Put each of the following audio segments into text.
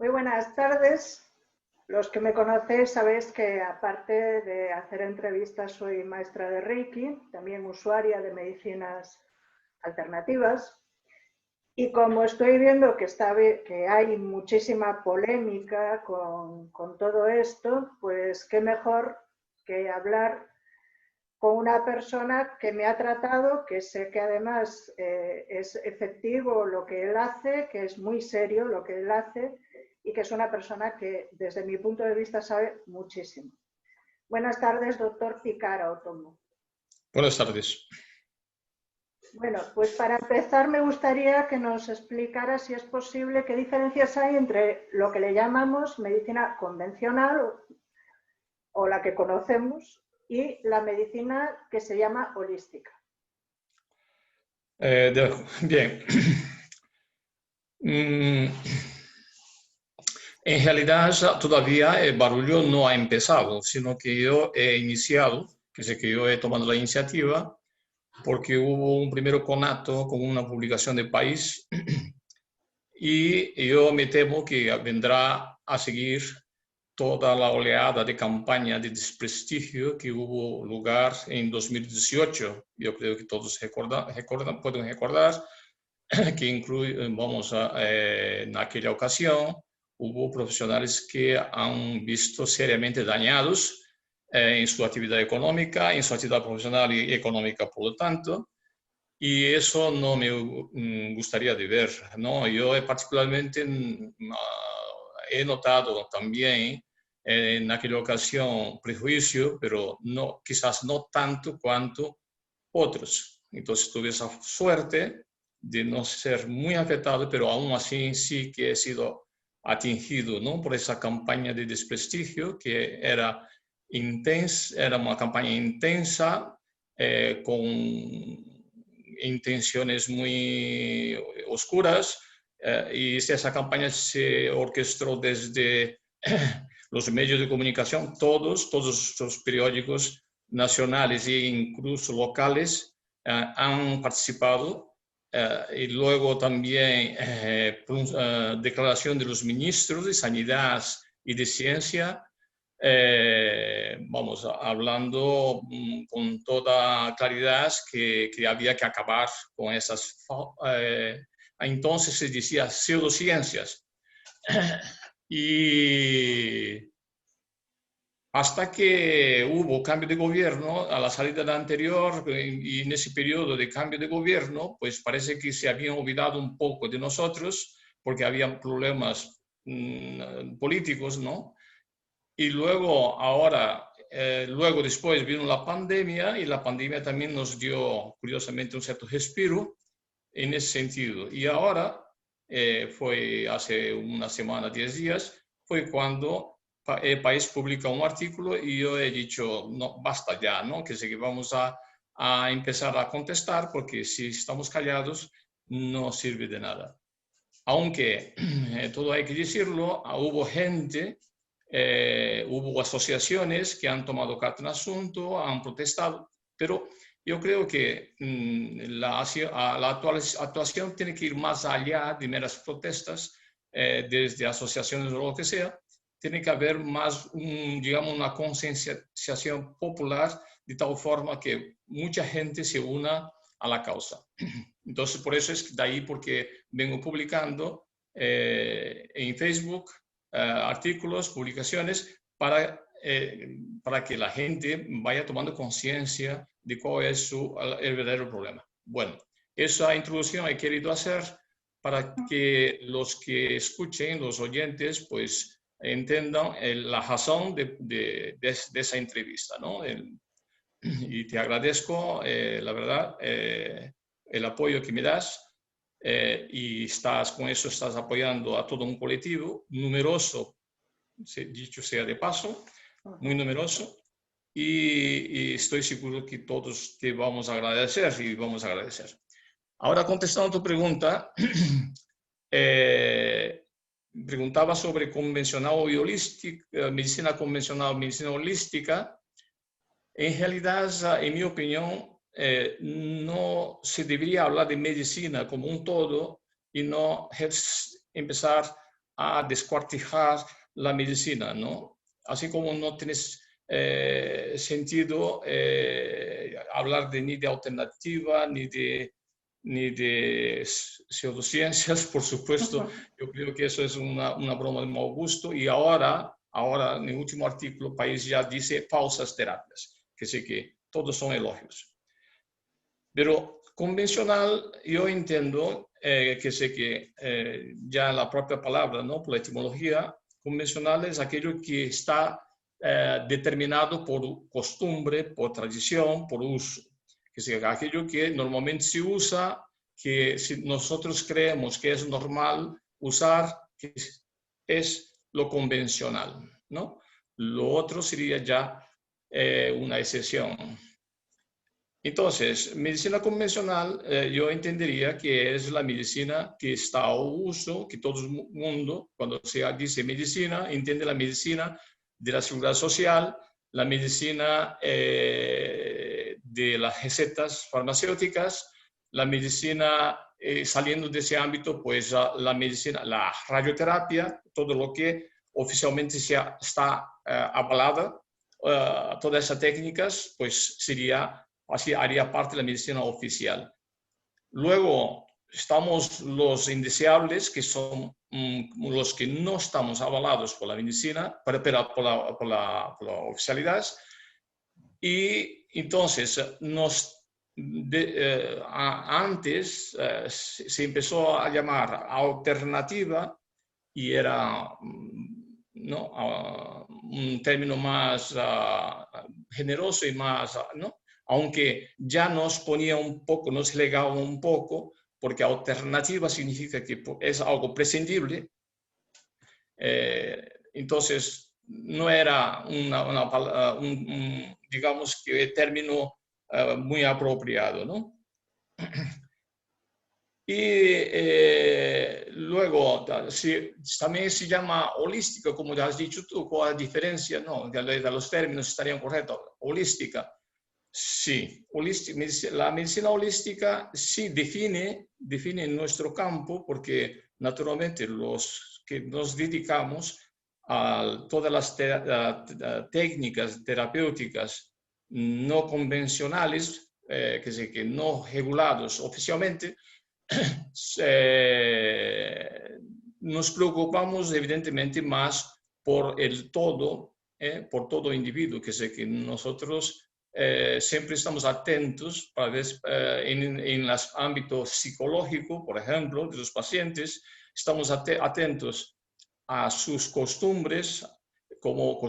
Muy buenas tardes. Los que me conocéis sabéis que aparte de hacer entrevistas soy maestra de Reiki, también usuaria de medicinas alternativas. Y como estoy viendo que hay muchísima polémica con todo esto, pues qué mejor que hablar con una persona que me ha tratado, que sé que además es efectivo lo que él hace, que es muy serio lo que él hace y que es una persona que desde mi punto de vista sabe muchísimo. Buenas tardes, doctor Picara Otomo. Buenas tardes. Bueno, pues para empezar me gustaría que nos explicara, si es posible, qué diferencias hay entre lo que le llamamos medicina convencional o la que conocemos y la medicina que se llama holística. Bien. En realidad todavía el barullo no ha empezado, sino que yo he iniciado, que sé que yo he tomado la iniciativa, porque hubo un primer conato con una publicación de País y yo me temo que vendrá a seguir toda la oleada de campaña de desprestigio que hubo lugar en 2018. Yo creo que todos pueden recordar que en aquella ocasión hubo profesionales que han visto seriamente dañados en su actividad económica, en su actividad profesional y económica, por lo tanto, y eso no me gustaría de ver, ¿no? Yo particularmente he notado también en aquella ocasión prejuicio, pero no, quizás no tanto cuanto otros. Entonces tuve esa suerte de no ser muy afectado, pero aún así sí que he sido atingido, ¿no? Por esa campaña de desprestigio que era intensa, era una campaña intensa, con intenciones muy oscuras, y esa campaña se orquestó desde los medios de comunicación, todos los periódicos nacionales e incluso locales han participado, y luego también declaración de los ministros de Sanidad y de Ciencia, hablando con toda claridad que había que acabar con esas, entonces se decía pseudociencias. Y hasta que hubo cambio de gobierno, a la salida de anterior, y en ese periodo de cambio de gobierno, pues parece que se habían olvidado un poco de nosotros, porque habían problemas políticos, ¿no? Y luego, luego después vino la pandemia, y la pandemia también nos dio, curiosamente, un cierto respiro en ese sentido. Y ahora, fue hace una semana, 10 días, fue cuando el País publica un artículo y yo he dicho, no, basta ya, ¿no? Que sí que vamos a empezar a contestar, porque si estamos callados no sirve de nada. Aunque, todo hay que decirlo, hubo gente, hubo asociaciones que han tomado carta en el asunto, han protestado, pero yo creo que la actuación tiene que ir más allá de meras protestas, desde asociaciones o lo que sea. Tiene que haber más, digamos, una concienciación popular, de tal forma que mucha gente se una a la causa. Entonces, por eso es de ahí porque vengo publicando en Facebook artículos, publicaciones, para que la gente vaya tomando conciencia de cuál es el verdadero problema. Bueno, esa introducción he querido hacer para que los que escuchen, los oyentes, pues entendan la razón de esa entrevista, ¿no? Y te agradezco, la verdad, el apoyo que me das, y con eso estás apoyando a todo un colectivo numeroso, dicho sea de paso, muy numeroso, y estoy seguro que todos te vamos a agradecer y vamos a agradecer. Ahora, contestando a tu pregunta, preguntaba sobre convencional y holística, medicina convencional, medicina holística. En realidad, en mi opinión, no se debería hablar de medicina como un todo y no empezar a descuartizar la medicina, ¿no? Así como no tienes sentido hablar ni de alternativa, ni de pseudociencias, por supuesto. Yo creo que eso es una broma de mal gusto. Y ahora, en el último artículo, el país ya dice falsas terapias, que sé que todos son elogios. Pero convencional, yo entiendo que sé que ya la propia palabra, ¿no? Por la etimología, convencional es aquello que está determinado por costumbre, por tradición, por uso. Que sea aquello que normalmente se usa, que si nosotros creemos que es normal usar, que es lo convencional, ¿no? Lo otro sería ya una excepción. Entonces, medicina convencional, yo entendería que es la medicina que está a uso, que todo el mundo, cuando se dice medicina, entiende la medicina de la seguridad social, la medicina de las recetas farmacéuticas, la medicina, saliendo de ese ámbito, pues la medicina, la radioterapia, todo lo que oficialmente está avalada, todas esas técnicas, pues sería, así haría parte de la medicina oficial. Luego estamos los indeseables, que son los que no estamos avalados por la medicina, pero por la oficialidad. Y entonces antes se empezó a llamar alternativa y era, ¿no? Un término más generoso y más, ¿no? Aunque ya nos ponía un poco, nos legaba un poco, porque alternativa significa que es algo prescindible. Entonces, no era digamos que término muy apropiado, ¿no? Y luego también se llama holística, como ya has dicho tú, ¿cuál es la diferencia? No, de los términos estarían correctos. Holística, sí. La medicina holística sí define nuestro campo, porque naturalmente los que nos dedicamos a todas las técnicas terapéuticas no convencionales, que no regulados oficialmente, nos preocupamos evidentemente más por el todo, por todo individuo, que sé que nosotros siempre estamos atentos para ver, en el ámbito psicológico, por ejemplo, de los pacientes, estamos atentos a sus costumbres, como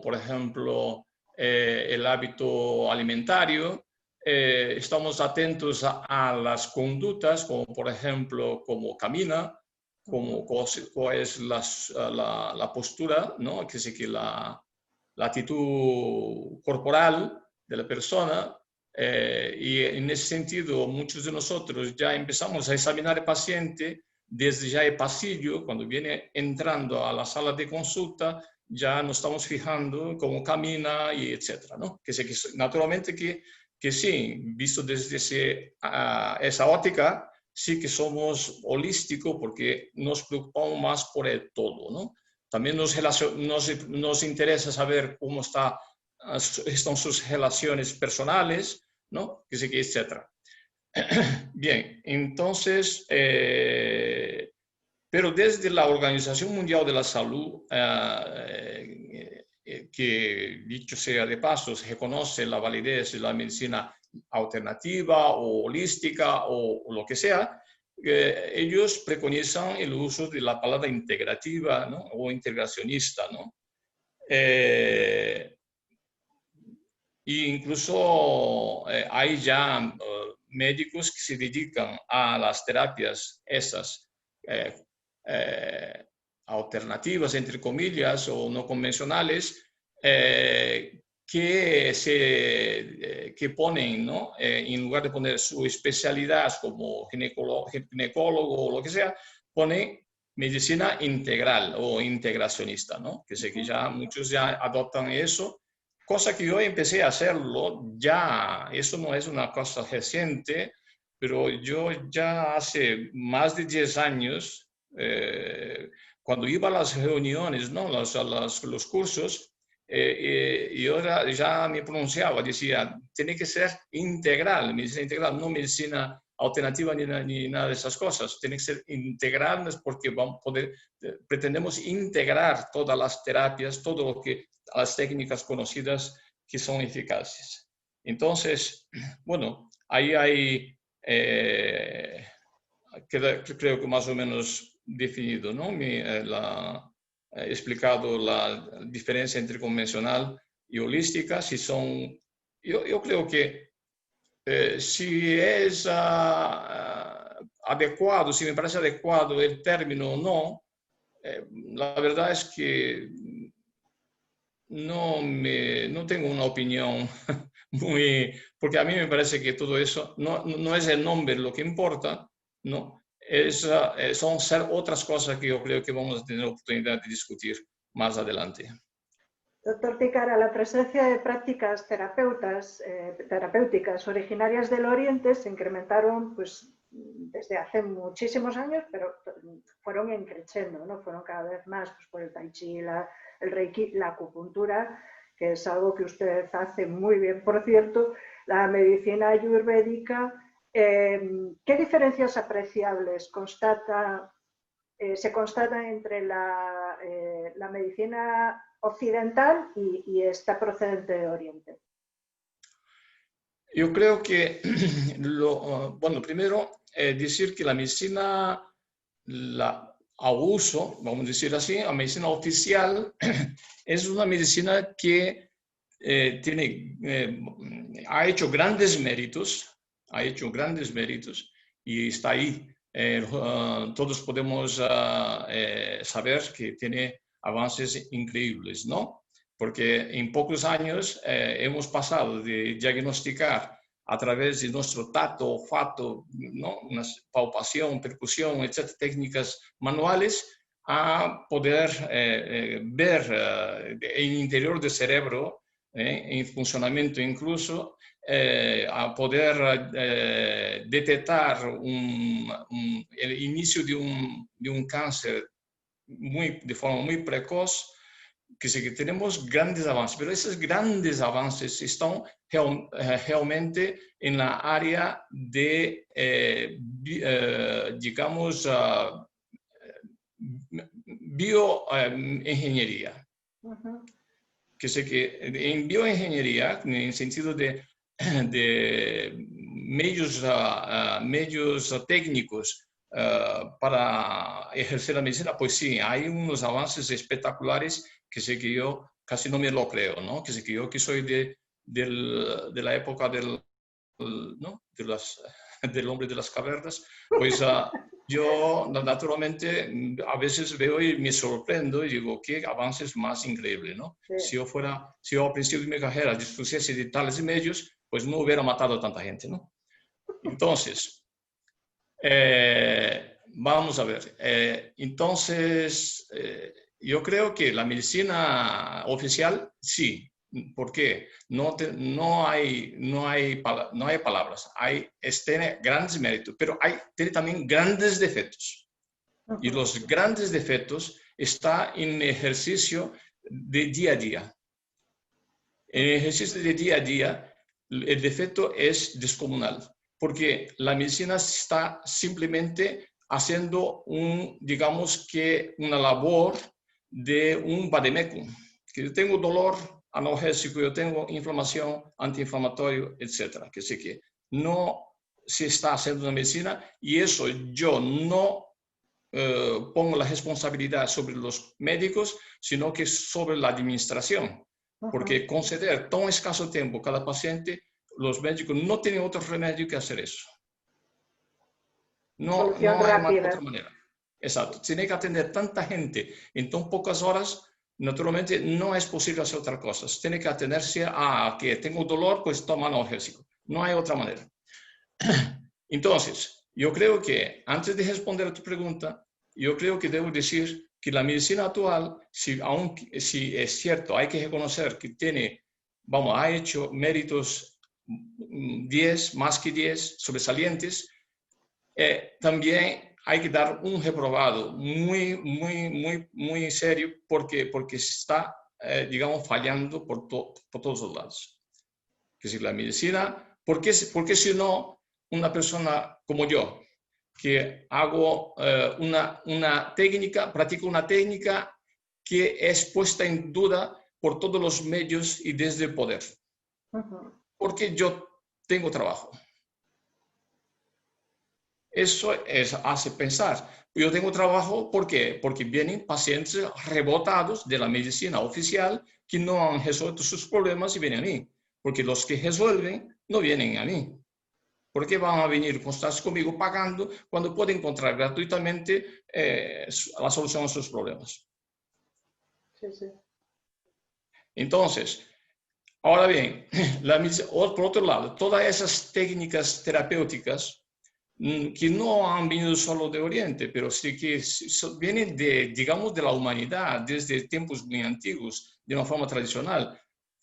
por ejemplo el hábito alimentario. Estamos atentos a las conductas, como por ejemplo, cómo camina, cuál es la postura, ¿no? Que es que la actitud corporal de la persona. Y en ese sentido, muchos de nosotros ya empezamos a examinar al paciente desde ya el pasillo, cuando viene entrando a la sala de consulta, ya nos estamos fijando cómo camina y etcétera, ¿no? Que naturalmente que sí, visto desde esa óptica, sí que somos holísticos porque nos preocupamos más por el todo, ¿no? También nos interesa saber cómo están sus relaciones personales, ¿no? Que sí, que etcétera. Bien, entonces, pero desde la Organización Mundial de la Salud, que dicho sea de paso, se reconoce la validez de la medicina alternativa o holística o lo que sea, ellos preconizan el uso de la palabra integrativa, ¿no? O integracionista, ¿no? E incluso hay ya médicos que se dedican a las terapias esas alternativas, entre comillas, o no convencionales, que ponen, ¿no? En lugar de poner su especialidad como ginecólogo o lo que sea, ponen medicina integral o integracionista, ¿no? Que sé que ya muchos ya adoptan eso, cosa que yo empecé a hacerlo ya. Eso no es una cosa reciente, pero yo ya hace más de 10 años cuando iba a las reuniones, ¿no? Los cursos, yo ya me pronunciaba, decía, tiene que ser integral, medicina integral, no medicina alternativa ni nada de esas cosas. Tiene que ser integral porque vamos a poder, pretendemos integrar todas las terapias, todo lo que, las técnicas conocidas que son eficaces. Entonces, bueno, ahí hay, creo que más o menos definido, ¿no? He explicado la diferencia entre convencional y holística. Si son, yo creo que si es adecuado, si me parece adecuado el término o no, la verdad es que no tengo una opinión muy, porque a mí me parece que todo eso no es el nombre lo que importa, ¿no? Son otras cosas que yo creo que vamos a tener oportunidad de discutir más adelante. Doctor Picara, la presencia de prácticas terapéuticas originarias del Oriente se incrementaron pues, desde hace muchísimos años, pero fueron increciendo, ¿no? Fueron cada vez más pues, por el tai chi, el reiki, la acupuntura, que es algo que usted hace muy bien, por cierto, la medicina ayurvédica. ¿Qué diferencias apreciables se constatan entre la medicina occidental y esta procedente de Oriente? Yo creo que, bueno, primero decir que la medicina a uso, vamos a decir así, la medicina oficial es una medicina que ha hecho grandes méritos, y está ahí. Todos podemos saber que tiene avances increíbles, ¿no? Porque en pocos años hemos pasado de diagnosticar a través de nuestro tacto, olfato, ¿no? Una palpación, percusión, etcétera, técnicas manuales, a poder ver el interior del cerebro en funcionamiento incluso, a poder detectar el inicio de un cáncer de forma muy precoz, que sí que tenemos grandes avances, pero esos grandes avances están realmente en la área de, digamos, bioingeniería. Que sé que en bioingeniería, en el sentido de medios técnicos para ejercer la medicina, pues sí, hay unos avances espectaculares que sé que yo casi no me lo creo, ¿no? Que sé que yo que soy de la época ¿no? del hombre de las cavernas, pues yo naturalmente a veces veo y me sorprendo y digo, qué avances más increíbles, ¿no? Sí. Si yo al principio de mi carrera dispusiese de tales medios, pues no hubiera matado a tanta gente, ¿no? Entonces, vamos a ver. Entonces, yo creo que la medicina oficial, sí. ¿Por qué? No hay palabras. Tiene grandes méritos, pero tiene también grandes defectos. Y los grandes defectos están en el ejercicio de día a día. En el ejercicio de día a día, el defecto es descomunal, porque la medicina está simplemente haciendo digamos que una labor de un vademecum. Que yo tengo dolor analgésico, yo tengo inflamación, antiinflamatorio, etcétera. Que sí que no se está haciendo una medicina y eso yo no pongo la responsabilidad sobre los médicos, sino que sobre la administración. Porque conceder tan escaso tiempo a cada paciente, los médicos no tienen otro remedio que hacer eso. No hay otra manera. Exacto. Tiene que atender tanta gente en tan pocas horas, naturalmente no es posible hacer otra cosa. Tiene que atenderse a que tengo dolor, pues toma analgésico. No hay otra manera. Entonces, yo creo que antes de responder a tu pregunta, yo creo que debo decir que la medicina actual, si es cierto, hay que reconocer que ha hecho méritos 10, más que 10, sobresalientes, también hay que dar un reprobado muy serio porque está, digamos, fallando por todos los lados. Es decir, la medicina, porque si no, una persona como yo, que hago practico una técnica que es puesta en duda por todos los medios y desde el poder. Porque yo tengo trabajo. Eso hace pensar. Yo tengo trabajo, ¿por qué? Porque vienen pacientes rebotados de la medicina oficial que no han resuelto sus problemas y vienen a mí. Porque los que resuelven no vienen a mí. ¿Por qué van a venir conmigo pagando cuando pueden encontrar gratuitamente la solución a sus problemas? Sí, sí. Entonces, ahora bien, por otro lado, todas esas técnicas terapéuticas que no han venido solo de Oriente, pero sí que vienen digamos, de la humanidad desde tiempos muy antiguos, de una forma tradicional.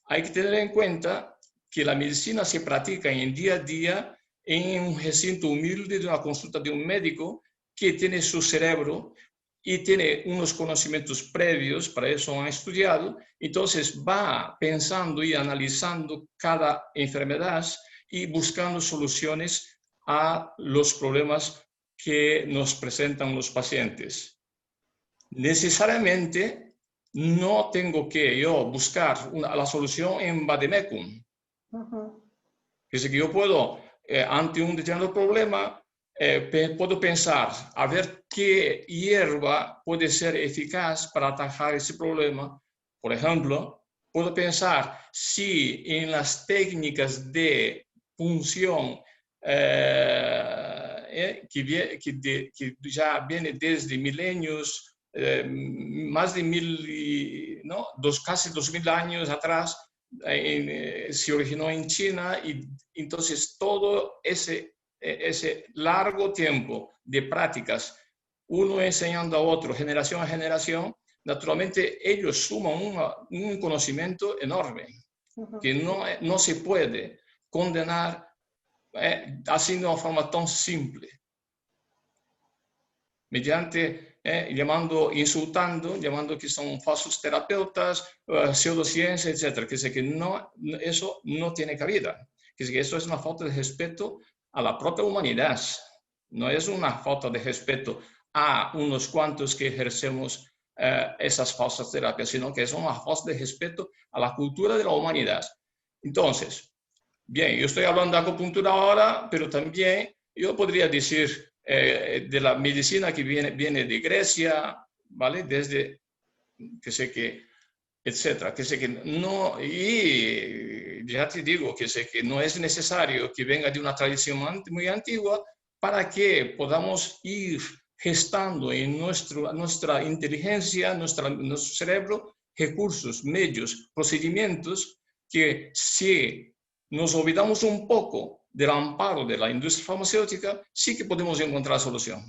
Hay que tener en cuenta que la medicina se practica en día a día en un recinto humilde de una consulta de un médico que tiene su cerebro y tiene unos conocimientos previos, para eso han estudiado, entonces va pensando y analizando cada enfermedad y buscando soluciones a los problemas que nos presentan los pacientes. Necesariamente no tengo que yo buscar la solución en vademecum. Es decir, que yo puedo, ante un determinado problema, puedo pensar a ver qué hierba puede ser eficaz para atajar ese problema. Por ejemplo, puedo pensar si en las técnicas de punción que ya viene desde milenios, más de casi 2000 años atrás, se originó en China, y entonces todo ese largo tiempo de prácticas, uno enseñando a otro, generación a generación, naturalmente ellos suman un conocimiento enorme que no se puede condenar así de una forma tan simple, mediante llamando que son falsos terapeutas, pseudociencia, etc. Que sé que eso no tiene cabida. Que eso es una falta de respeto a la propia humanidad. No es una falta de respeto a unos cuantos que ejercemos esas falsas terapias, sino que es una falta de respeto a la cultura de la humanidad. Entonces, bien, yo estoy hablando de acupuntura ahora, pero también yo podría decir de la medicina que viene de Grecia, ¿vale? Desde, que sé que, etcétera, que sé que no, y ya te digo que sé que no es necesario que venga de una tradición muy antigua para que podamos ir gestando en nuestra inteligencia, nuestro cerebro, recursos, medios, procedimientos que si nos olvidamos un poco del amparo de la industria farmacéutica, sí que podemos encontrar solución.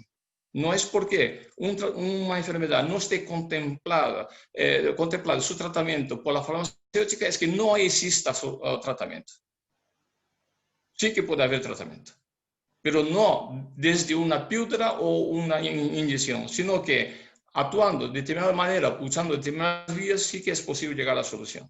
No es porque una enfermedad no esté contemplado su tratamiento por la farmacéutica, es que no exista tratamiento. Sí que puede haber tratamiento, pero no desde una píldora o una inyección, sino que actuando de determinada manera, usando determinadas vías, sí que es posible llegar a la solución.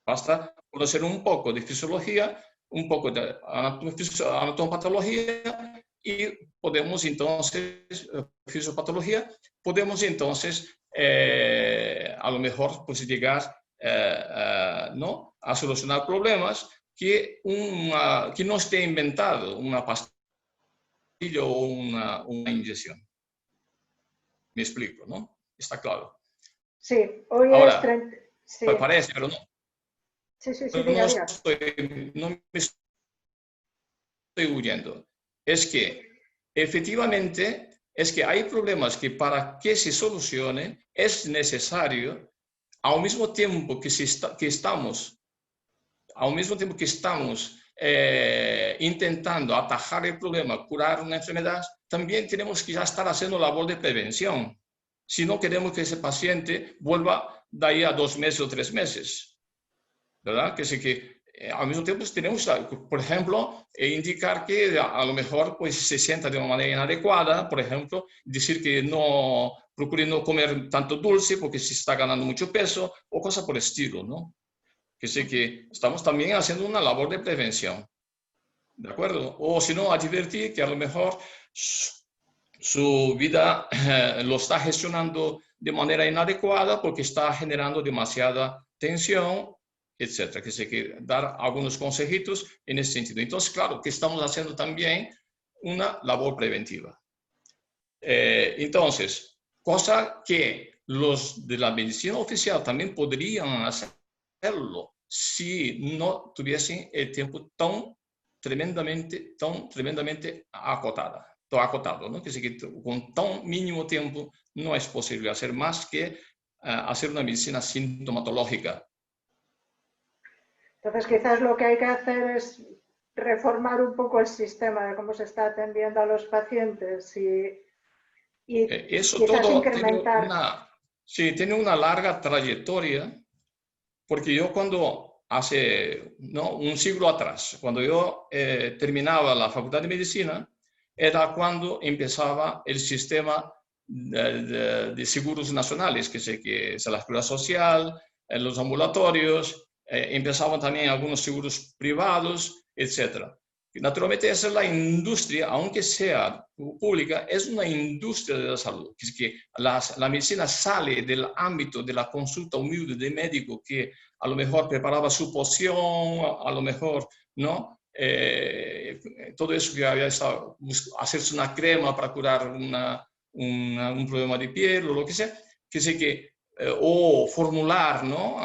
Basta conocer un poco de fisiología, un poco de anatomopatología, y podemos entonces, fisiopatología, podemos entonces a lo mejor pues, llegar ¿no? a solucionar problemas que no esté inventado una pastilla o una inyección. Me explico, ¿no? Está claro. Sí, hoy ahora, es 30... Sí. Parece, pero no. Sí, diga. No me estoy huyendo. Es que efectivamente es que hay problemas que para que se solucionen es necesario, al mismo tiempo que estamos intentando atajar el problema, curar una enfermedad, también tenemos que ya estar haciendo labor de prevención. Si no queremos que ese paciente vuelva de ahí a 2 meses o 3 meses. ¿Verdad? Que sí que al mismo tiempo tenemos, por ejemplo, indicar que a lo mejor pues, se sienta de una manera inadecuada, por ejemplo, decir que no, procure no comer tanto dulce porque se está ganando mucho peso o cosas por el estilo, ¿no? Que sé que estamos también haciendo una labor de prevención, ¿de acuerdo? O si no, advertir que a lo mejor su vida lo está gestionando de manera inadecuada porque está generando demasiada tensión, etcétera. Que sé que dar algunos consejitos en ese sentido. Entonces, claro, que estamos haciendo también una labor preventiva. Entonces, cosa que los de la medicina oficial también podrían hacerlo si no tuviesen el tiempo tan tremendamente acotado, ¿no? Que con tan mínimo tiempo no es posible hacer más que hacer una medicina sintomatológica. Entonces, quizás lo que hay que hacer es reformar un poco el sistema de cómo se está atendiendo a los pacientes y Eso quizás todo incrementar. tiene una larga trayectoria, porque yo cuando hace un siglo atrás, cuando yo terminaba la Facultad de Medicina, era cuando empezaba el sistema de seguros nacionales, que sé que es la Seguridad Social, los ambulatorios, empezaban también algunos seguros privados, etcétera. Naturalmente, esa es la industria, aunque sea pública, es una industria de la salud. Es que la medicina sale del ámbito de la consulta humilde de médico que a lo mejor preparaba su poción, a lo mejor, ¿no? Todo eso que había estado, hacerse una crema para curar un problema de piel o lo que sea, que sé que, o formular, ¿no?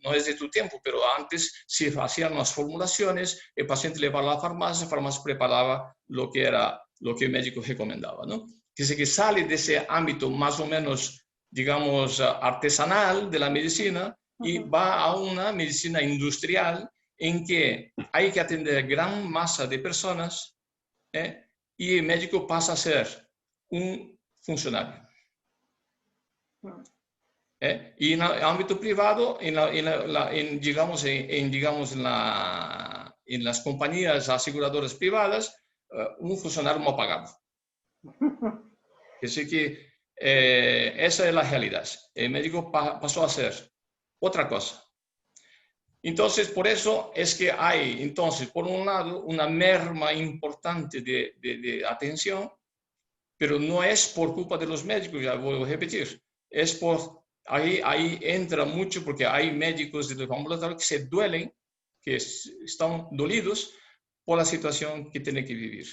No es de tu tiempo, pero antes se hacían las formulaciones, el paciente le iba a la farmacia preparaba lo que el médico recomendaba, ¿no? Que sé que sale de ese ámbito más o menos, digamos, artesanal de la medicina y va a una medicina industrial en que hay que atender gran masa de personas y el médico pasa a ser un funcionario. Y en el ámbito privado, digamos, en las compañías aseguradoras privadas, un funcionario mal pagado. Así que esa es la realidad. El médico pasó a ser otra cosa. Entonces, por eso es que hay, entonces, por un lado, una merma importante de atención, pero no es por culpa de los médicos, ya voy a repetir, es por, ahí entra mucho porque hay médicos de los ambulatorios que se duelen, que están dolidos por la situación que tienen que vivir.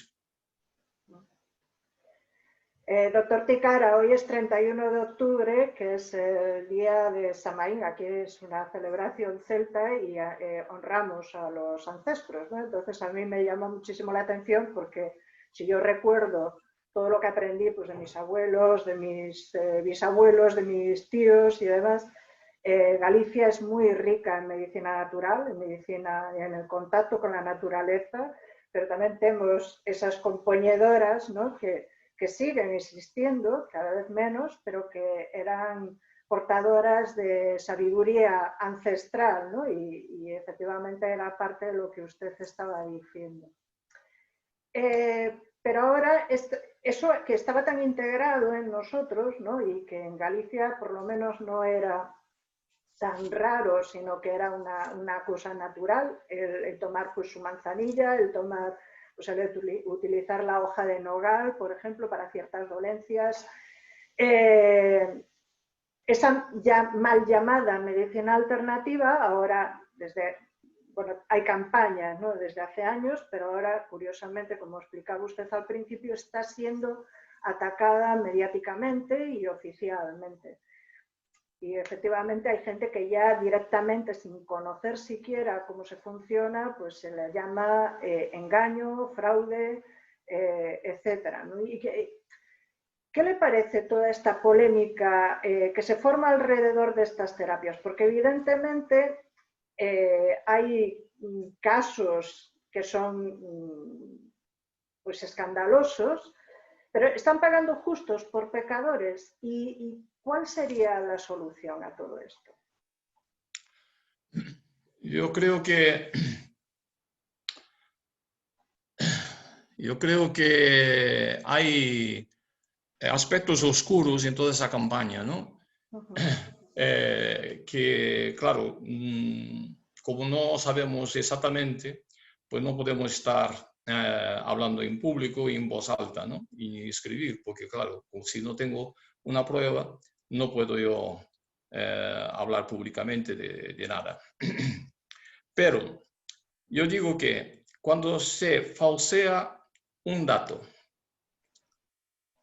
Doctor Ticara, hoy es 31 de octubre, que es el día de Samaín. Aquí es una celebración celta y honramos a los ancestros, ¿no? Entonces a mí me llama muchísimo la atención porque si yo recuerdo todo lo que aprendí pues, de mis abuelos, de mis bisabuelos, de mis tíos y demás, Galicia es muy rica en medicina natural, en medicina, en el contacto con la naturaleza, pero también tenemos esas compoñedoras, ¿no? que siguen existiendo, cada vez menos, pero que eran portadoras de sabiduría ancestral, ¿no? Y efectivamente era parte de lo que usted estaba diciendo. Pero ahora, eso que estaba tan integrado en nosotros, ¿no? Y que en Galicia por lo menos no era tan raro, sino que era una cosa natural, el tomar pues, su manzanilla, el tomar, pues, el utilizar la hoja de nogal, por ejemplo, para ciertas dolencias. Esa ya mal llamada medicina alternativa, ahora hay campañas, ¿no? Desde hace años, pero ahora, curiosamente, como explicaba usted al principio, está siendo atacada mediáticamente y oficialmente. Y efectivamente hay gente que ya directamente, sin conocer siquiera cómo se funciona, pues se le llama engaño, fraude, etcétera, ¿no? ¿Y qué le parece toda esta polémica que se forma alrededor de estas terapias? Porque evidentemente hay casos que son pues escandalosos, pero están pagando justos por pecadores. ¿Y cuál sería la solución a todo esto? Yo creo que hay aspectos oscuros en toda esa campaña, ¿no? Que, claro, como no sabemos exactamente, pues no podemos estar hablando en público y en voz alta, ¿no? Y escribir, porque, claro, si no tengo una prueba, no puedo yo hablar públicamente de nada. Pero yo digo que cuando se falsea un dato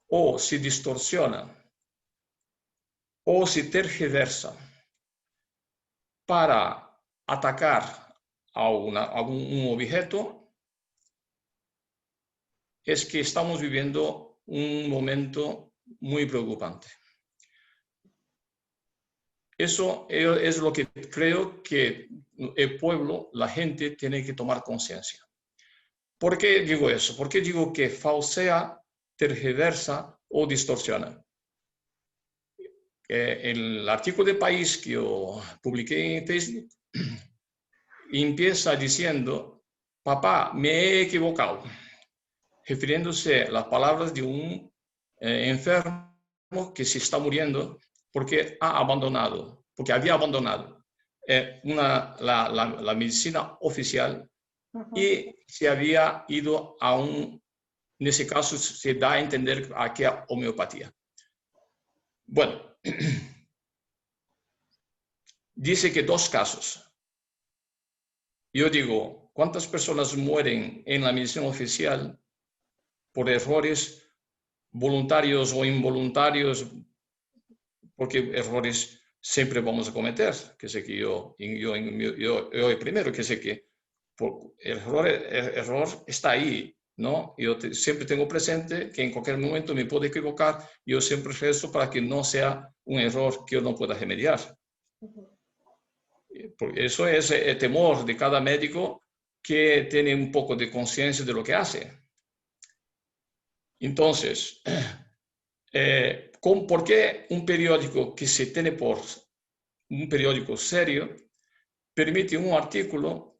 o se distorsiona o se tergiversa para atacar a un objeto, es que estamos viviendo un momento muy preocupante. Eso es lo que creo que el pueblo, la gente, tiene que tomar conciencia. ¿Por qué digo eso? ¿Por qué digo que falsea, tergiversa o distorsiona? El artículo de País que yo publiqué en Facebook empieza diciendo: papá, me he equivocado, refiriéndose a las palabras de un enfermo que se está muriendo porque había abandonado la medicina oficial y se había ido en ese caso se da a entender aquí a homeopatía. Bueno, dice que 2 casos. Yo digo, ¿cuántas personas mueren en la medicina oficial por errores voluntarios o involuntarios? Porque errores siempre vamos a cometer, que sé que yo el primero, que sé que el error está ahí, ¿no? Yo siempre tengo presente que en cualquier momento me puedo equivocar, yo siempre rezo para que no sea un error que yo no pueda remediar. Porque eso es el temor de cada médico que tiene un poco de conciencia de lo que hace. Entonces, ¿por qué un periódico que se tiene por un periódico serio permite un artículo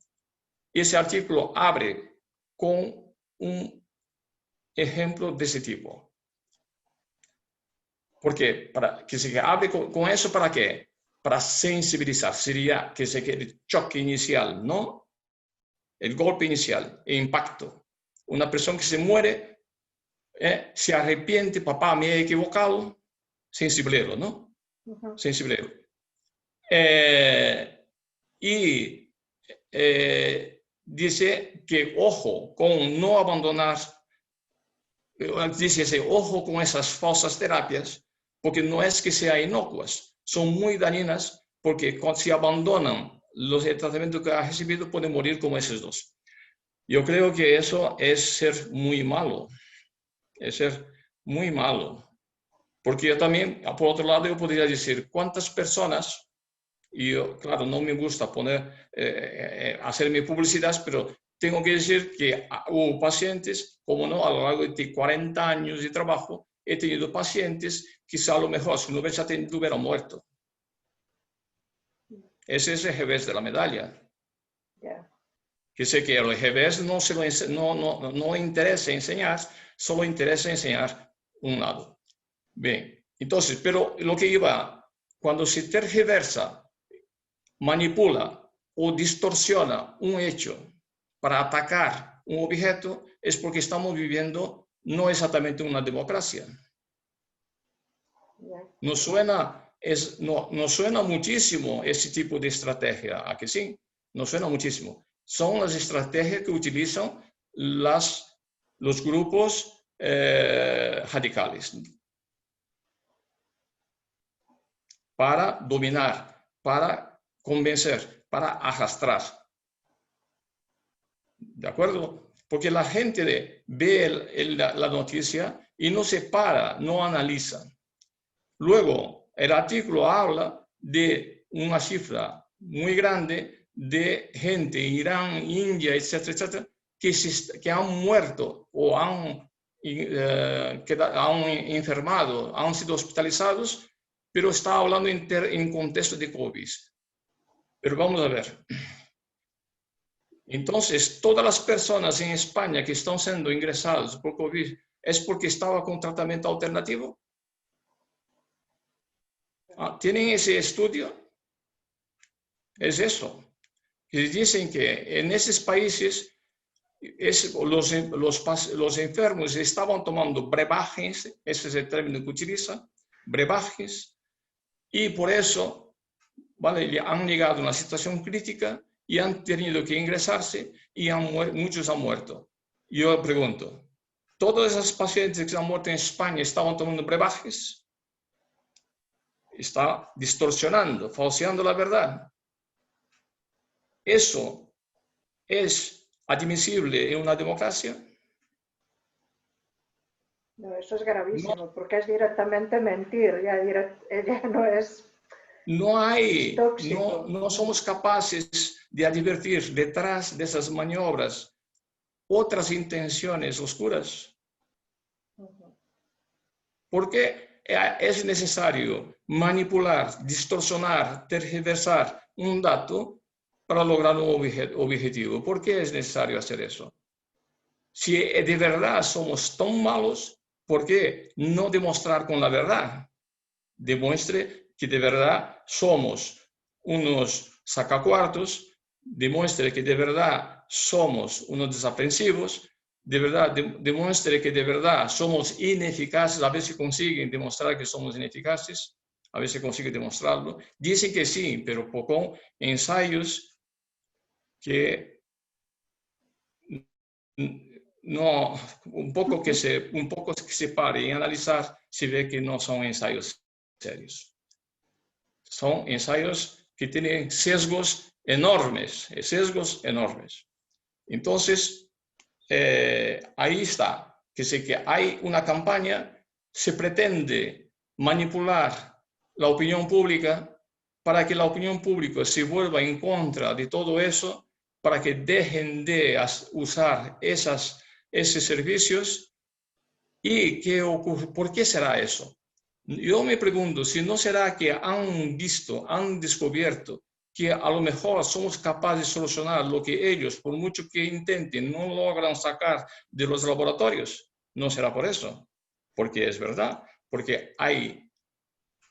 y ese artículo abre con un ejemplo de ese tipo? Porque para que se abre con eso, ¿para qué? Para sensibilizar, sería que se quede el choque inicial, ¿no? El golpe inicial, el impacto. Una persona que se muere, se arrepiente, papá, me he equivocado, sensiblero, ¿no? Sensiblero. Y dice que ojo con no abandonar, dice ese ojo con esas falsas terapias, porque no es que sean inocuas, son muy dañinas, porque si abandonan el tratamiento que ha recibido, pueden morir como esos 2. Yo creo que eso es ser muy malo, es ser muy malo. Porque yo también, por otro lado, yo podría decir, ¿cuántas personas? Y yo, claro, no me gusta hacer mi publicidad, pero tengo que decir que hubo pacientes, como no, a lo largo de 40 años de trabajo, he tenido pacientes que a lo mejor si no hubiese atendido hubieran muerto. Ese es el revés de la medalla. Yeah. Que sé que el revés no interesa enseñar, solo interesa enseñar un lado. Bien, entonces, pero lo que iba, cuando se tergiversa, manipula o distorsiona un hecho para atacar un objeto, es porque estamos viviendo no exactamente una democracia. Nos suena muchísimo ese tipo de estrategia, ¿a que sí? Nos suena muchísimo. Son las estrategias que utilizan los grupos radicales para dominar, para convencer, para arrastrar. ¿De acuerdo? Porque la gente ve la noticia y no se para, no analiza. Luego, el artículo habla de una cifra muy grande de gente en Irán, India, etcétera, etcétera, que han muerto o han enfermado, han sido hospitalizados, pero está hablando en contexto de COVID. Pero vamos a ver. Entonces, todas las personas en España que están siendo ingresadas por COVID es porque estaba con tratamiento alternativo. ¿Tienen ese estudio? Es eso. Y dicen que en esos países los enfermos estaban tomando brebajes, ese es el término que utilizan, brebajes, y por eso, ¿vale?, han llegado a una situación crítica y han tenido que ingresarse y muchos han muerto. Yo pregunto, ¿todos esos pacientes que han muerto en España estaban tomando brebajes? Está distorsionando, falseando la verdad. ¿Eso es admisible en una democracia? No, eso es gravísimo, porque es directamente mentir, ya no es tóxico. No somos capaces de advertir detrás de esas maniobras otras intenciones oscuras. Porque es necesario manipular, distorsionar, tergiversar un dato para lograr un objetivo. ¿Por qué es necesario hacer eso? Si de verdad somos tan malos, ¿por qué no demostrar con la verdad? Demuestre que de verdad somos unos sacacuartos, demuestre que de verdad somos unos desaprensivos, de verdad demuestre que de verdad somos ineficaces. A veces consiguen demostrar que somos ineficaces, a veces consiguen demostrarlo. Dicen que sí, pero con ensayos que no, un poco que se pare y analizar, se ve que no son ensayos serios. Son ensayos que tienen sesgos enormes. Entonces, ahí está, que sé que hay una campaña, se pretende manipular la opinión pública para que la opinión pública se vuelva en contra de todo eso, para que dejen de usar esos servicios. ¿Y qué ocurre? ¿Por qué será eso? Yo me pregunto si no será que han descubierto que a lo mejor somos capaces de solucionar lo que ellos, por mucho que intenten, no logran sacar de los laboratorios. No será por eso, porque es verdad, porque hay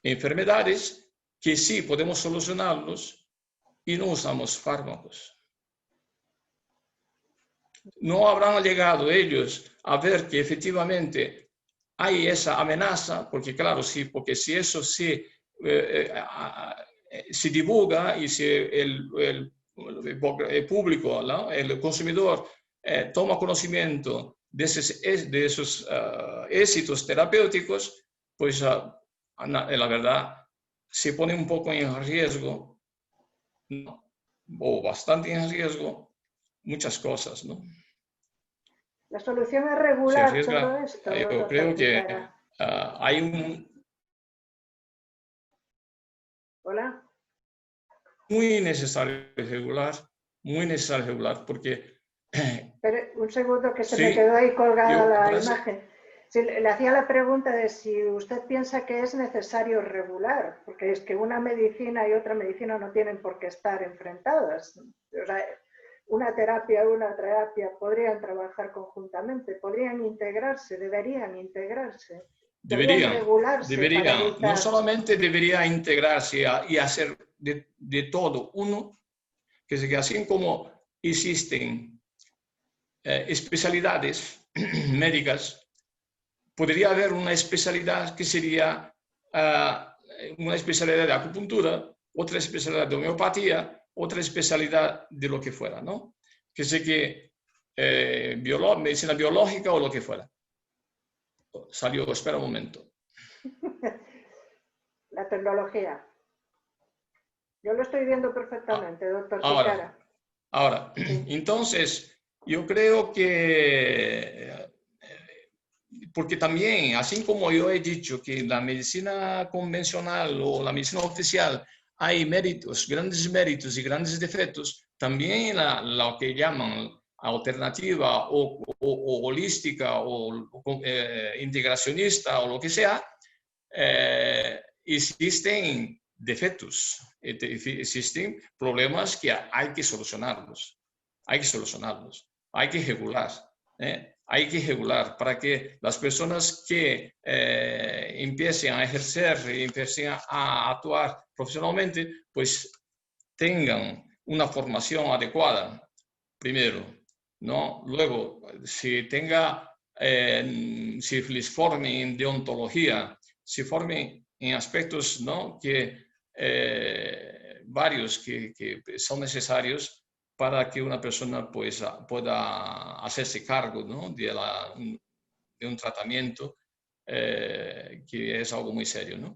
enfermedades que sí podemos solucionarlos y no usamos fármacos. No habrán llegado ellos a ver que efectivamente hay esa amenaza, porque claro, sí, porque si eso se divulga y si el público, ¿no?, el consumidor toma conocimiento de esos éxitos terapéuticos, pues la verdad se pone un poco en riesgo, ¿no?, o bastante en riesgo, muchas cosas, ¿no? La solución es regular todo esto. Yo creo que hay un... Hola. Muy necesario regular, porque... Pero un segundo, que se sí, me quedó ahí colgada la imagen. Sí, le hacía la pregunta de si usted piensa que es necesario regular, porque es que una medicina y otra medicina no tienen por qué estar enfrentadas. O sea, una terapia y una terapia podrían trabajar conjuntamente, podrían integrarse, deberían integrarse. Deberían. Evitar... No solamente debería integrarse y hacer de todo uno, que así como existen especialidades médicas, podría haber una especialidad que sería una especialidad de acupuntura, otra especialidad de homeopatía, otra especialidad de lo que fuera, ¿no? Que sé que medicina biológica o lo que fuera. Salió, espera un momento. La tecnología. Yo lo estoy viendo perfectamente, doctor Sicara. Ahora, entonces, yo creo que, porque también, así como yo he dicho que en la medicina convencional o la medicina oficial hay méritos, grandes méritos y grandes defectos, también lo que llaman alternativa o holística o integracionista o lo que sea, existen defectos, existen problemas que hay que solucionarlos. hay que solucionarlos, hay que regular. Hay que regular para que las personas que empiecen a ejercer y empiecen a actuar profesionalmente, pues tengan una formación adecuada, primero, ¿no? Luego, si les formen en deontología, si formen en aspectos, ¿no? Varios que son necesarios para que una persona pues, pueda hacerse cargo, ¿no? de un tratamiento que es algo muy serio, ¿no?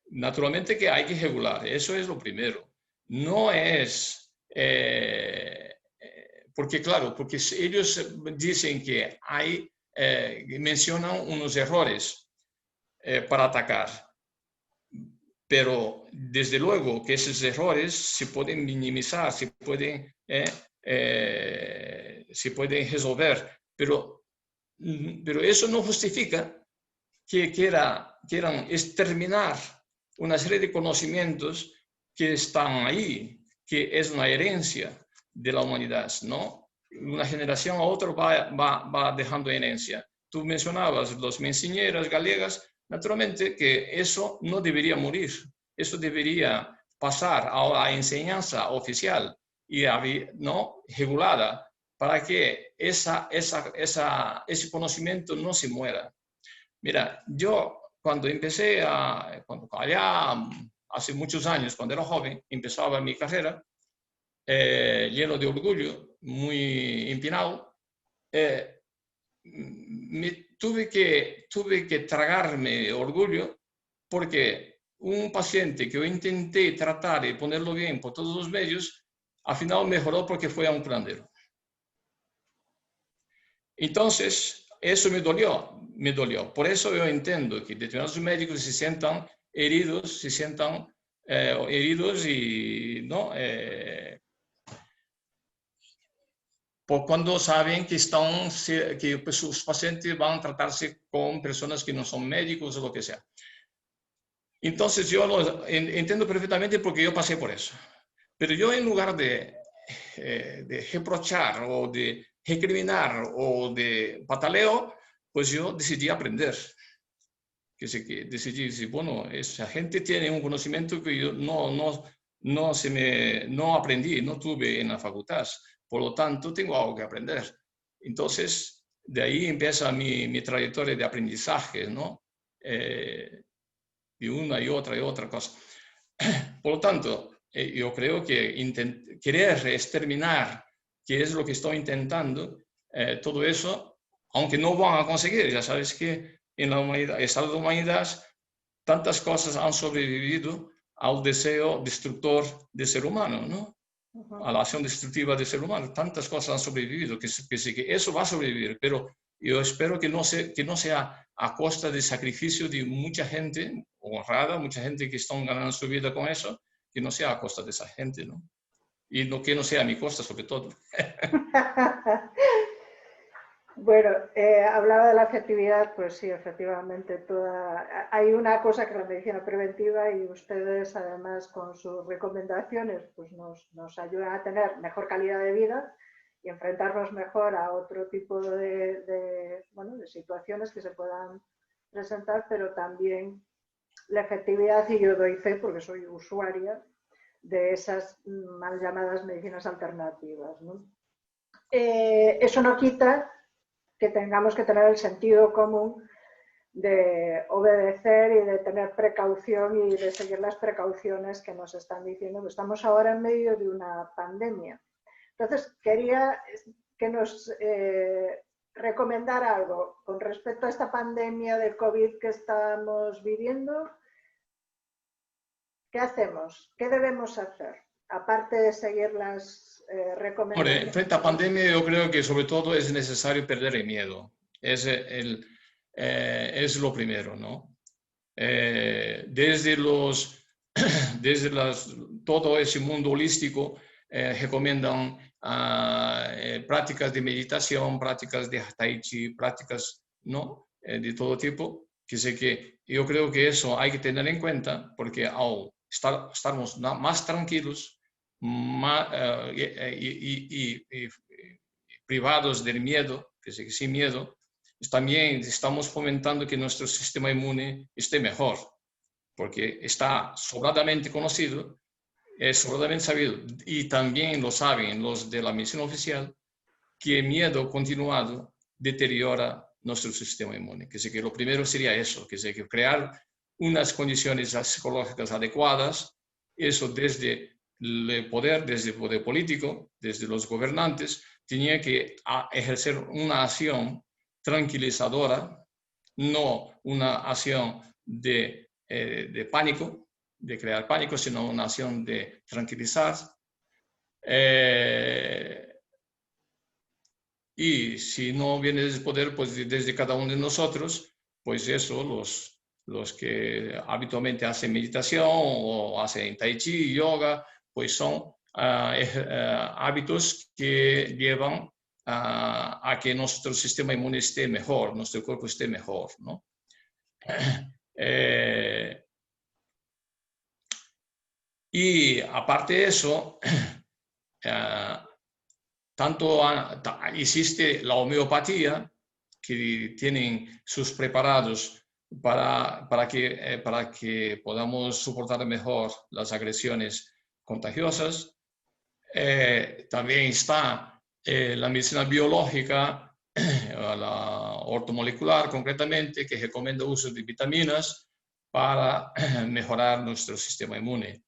Naturalmente que hay que regular, eso es lo primero. No es, porque claro, porque ellos dicen que mencionan unos errores para atacar, pero desde luego que esos errores se pueden minimizar, se pueden resolver, pero eso no justifica que quieran exterminar una serie de conocimientos que están ahí, que es una herencia de la humanidad, ¿no? Una generación a otra va dejando herencia. Tú mencionabas las mensiñeras galegas, naturalmente que eso no debería morir, eso debería pasar a la enseñanza oficial y ¿no? regulada para que ese conocimiento no se muera. Mira, yo cuando empecé allá hace muchos años, cuando era joven, empezaba mi carrera, lleno de orgullo, muy empinado, tuve que tragarme orgullo porque un paciente que yo intenté tratar y ponerlo bien por todos los medios, al final mejoró porque fue a un curandero. Entonces, eso me dolió. Por eso yo entiendo que determinados médicos se sientan heridos, y, ¿no? Por cuando saben que sus pacientes van a tratarse con personas que no son médicos o lo que sea. Entonces, yo lo entiendo perfectamente porque yo pasé por eso. Pero yo en lugar de reprochar o de recriminar o de pataleo, pues yo decidí aprender. Que decidí decir, bueno, esa gente tiene un conocimiento que yo no aprendí, no tuve en la facultad. Por lo tanto, tengo algo que aprender. Entonces, de ahí empieza mi trayectoria de aprendizaje, ¿no? Y una y otra cosa. Por lo tanto, yo creo que querer exterminar, que es lo que estoy intentando, todo eso, aunque no van a conseguir, ya sabes que en la humanidad, estado de humanidad, tantas cosas han sobrevivido al deseo destructor del ser humano, ¿no? A la acción destructiva del ser humano. Tantas cosas han sobrevivido que eso va a sobrevivir, pero yo espero que no sea a costa del sacrificio de mucha gente honrada, mucha gente que están ganando su vida con eso, que no sea a costa de esa gente, ¿no? Y que no sea a mi costa, sobre todo. Bueno, hablaba de la afectividad, pues sí, efectivamente, hay una cosa que es la medicina preventiva y ustedes además con sus recomendaciones pues nos ayudan a tener mejor calidad de vida y enfrentarnos mejor a otro tipo de situaciones que se puedan presentar, pero también la efectividad, y yo doy fe porque soy usuaria de esas mal llamadas medicinas alternativas, ¿no? Eso no quita que tengamos que tener el sentido común de obedecer y de tener precaución y de seguir las precauciones que nos están diciendo, que estamos ahora en medio de una pandemia. Entonces, quería que nos recomendara algo con respecto a esta pandemia del COVID que estamos viviendo. ¿Qué hacemos? ¿Qué debemos hacer? Aparte de seguir las recomendaciones. Hombre, frente a pandemia yo creo que sobre todo es necesario perder el miedo. Es lo primero, ¿no? Desde todo ese mundo holístico recomiendan prácticas de meditación, prácticas de tai chi, prácticas, ¿no? De todo tipo, que yo creo que eso hay que tener en cuenta porque al estarmos más tranquilos, y privados del miedo, que sin miedo, también estamos fomentando que nuestro sistema inmune esté mejor, porque está sobradamente conocido, es sobradamente sabido, y también lo saben los de la medicina oficial, que el miedo continuado deteriora nuestro sistema inmune. Que lo primero sería eso, que crear unas condiciones psicológicas adecuadas, eso desde el poder político, desde los gobernantes, tenía que ejercer una acción tranquilizadora, no una acción de pánico, de crear pánico, sino una acción de tranquilizar. Y si no viene desde el poder, pues desde cada uno de nosotros, pues eso, los que habitualmente hacen meditación o hacen tai chi, yoga, pues son hábitos que llevan a que nuestro sistema inmune esté mejor, nuestro cuerpo esté mejor, ¿no? Y aparte de eso, existe la homeopatía, que tienen sus preparados para que podamos soportar mejor las agresiones contagiosas. También está la medicina biológica, la ortomolecular concretamente, que recomienda uso de vitaminas para mejorar nuestro sistema inmune.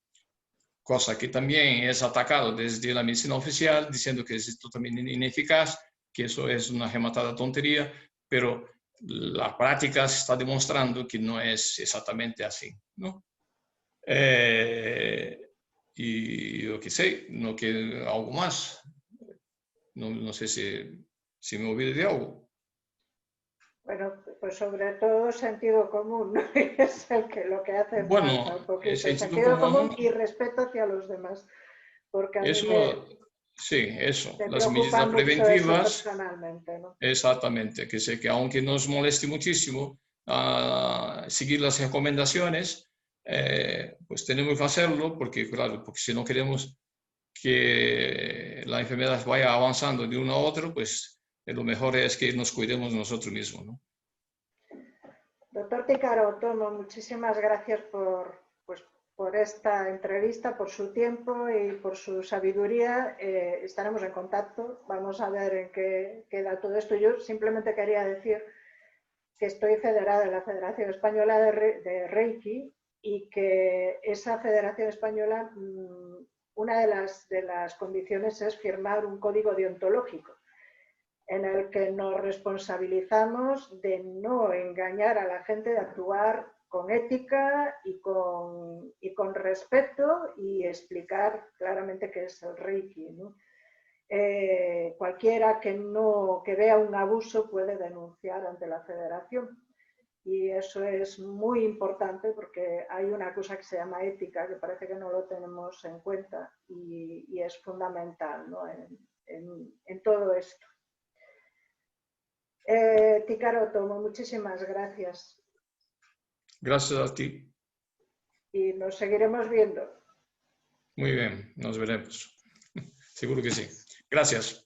Cosa que también es atacado desde la medicina oficial, diciendo que es totalmente ineficaz, que eso es una rematada tontería, pero la práctica se está demostrando que no es exactamente así, ¿no? Y yo qué sé, no que algo más. No sé si me olvidé de algo. Bueno, pues sobre todo sentido común, ¿no? Es lo que hace falta un poquito. Sentido común y respeto hacia los demás, porque a mí eso, me las preocupa medidas mucho eso preventivas, personalmente, ¿no? exactamente, que sé que aunque nos moleste muchísimo seguir las recomendaciones, pues tenemos que hacerlo, porque claro, porque si no queremos que la enfermedad vaya avanzando de uno a otro, pues lo mejor es que nos cuidemos nosotros mismos, ¿no? Doctor Ticaro Otomo, muchísimas gracias por esta entrevista, por su tiempo y por su sabiduría. Estaremos en contacto. Vamos a ver en qué queda todo esto. Yo simplemente quería decir que estoy federada en la Federación Española de Reiki y que esa Federación Española, una de las condiciones es firmar un código deontológico en el que nos responsabilizamos de no engañar a la gente, de actuar con ética y con respeto y explicar claramente qué es el Reiki, ¿no? Cualquiera que vea un abuso puede denunciar ante la federación. Y eso es muy importante porque hay una cosa que se llama ética, que parece que no lo tenemos en cuenta y es fundamental, ¿no? en todo esto. Ticaro Otomo, muchísimas gracias. Gracias a ti. Y nos seguiremos viendo. Muy bien, nos veremos. Seguro que sí. Gracias.